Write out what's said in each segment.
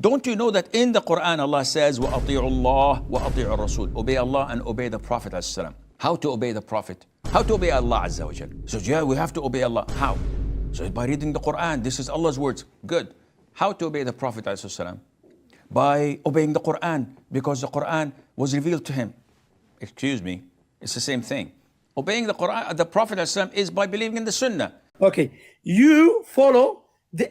Don't you know that in the Quran Allah says, وَأَطِيعُوا اللَّهِ وَأَطِيعُوا الرَّسُولِ, obey Allah and obey the Prophet ﷺ. How to obey the Prophet? How to obey Allah Azza wa Jal? So yeah, we have to obey Allah. How? So by reading the Quran. This is Allah's words. Good. How to obey the Prophet ﷺ? By obeying the Quran, because the Quran was revealed to him. Excuse me, it's the same thing. Obeying the Quran, the Prophet ﷺ, is by believing in the Sunnah. Okay, you follow the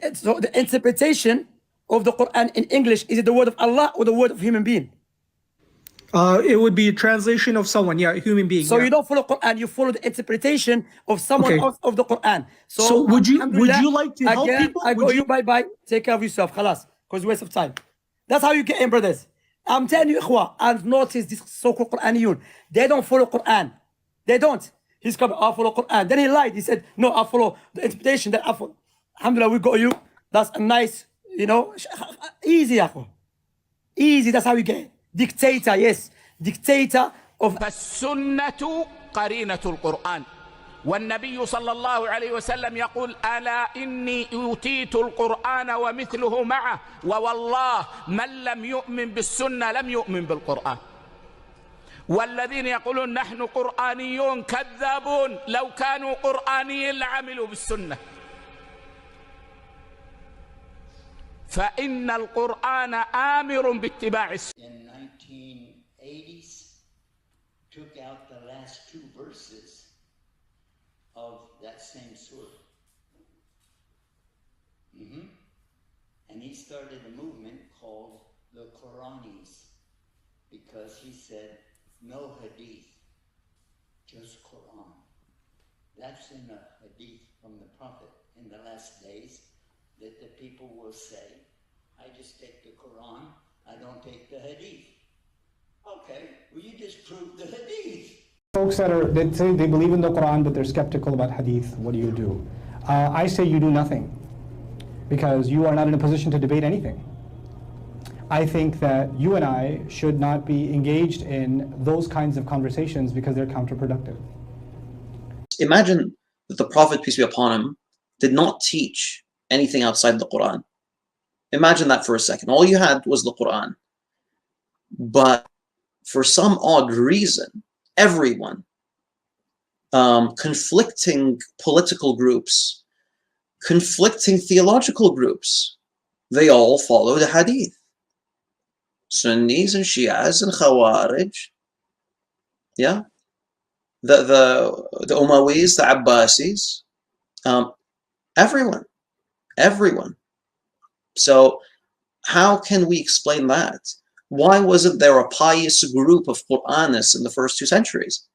interpretation of the Quran in English. Is it the word of Allah or the word of human being? It would be a translation of someone, yeah, a human being. So yeah. you don't follow Quran, you follow the interpretation of someone else of the Quran. So would you like to help people? I go you bye. Take care of yourself, khalas, because waste of time. That's how you get in, brothers. I'm telling you, ikhwa, and notice this so-called Quraniyun. They don't follow Quran. They don't. He's coming, I follow Quran. Then he lied. He said, no, I follow the interpretation that I follow. Alhamdulillah, we got you. That's a nice, easy, ikhwa. Easy, that's how you get it. Dictator, yes. Dictator of... فالسنة قرينة القرآن والنبي صلى الله عليه وسلم يقول ألا إني أوتيت القرآن ومثله معه ووالله من لم يؤمن بالسنة لم يؤمن بالقرآن والذين يقولون نحن قرآنيون كذابون لو كانوا قرآنيين لعملوا بالسنة فإن القرآن آمر باتباع السنة. In 1980s, took out the last 2 verses of that same surah. And he started a movement called the quranist because he said no hadith, just Quran. That's in a hadith from the Prophet in the last days that the people will say, I just take the Quran, I don't take the hadith. Okay, well you just proved the hadith. Folks that say they believe in the Quran but they're skeptical about hadith, what do you do? I say you do nothing, because you are not in a position to debate anything. I think that you and I should not be engaged in those kinds of conversations because they're counterproductive. Imagine that the Prophet, peace be upon him, did not teach anything outside the Quran. Imagine that for a second. All you had was the Quran. But for some odd reason, everyone, conflicting political groups, conflicting theological groups, they all follow the hadith. Sunnis and Shias and Khawarij, yeah, the Umayyas, the Abbasis, everyone. So how can we explain that? Why wasn't there a pious group of Quranists in the first 2 centuries?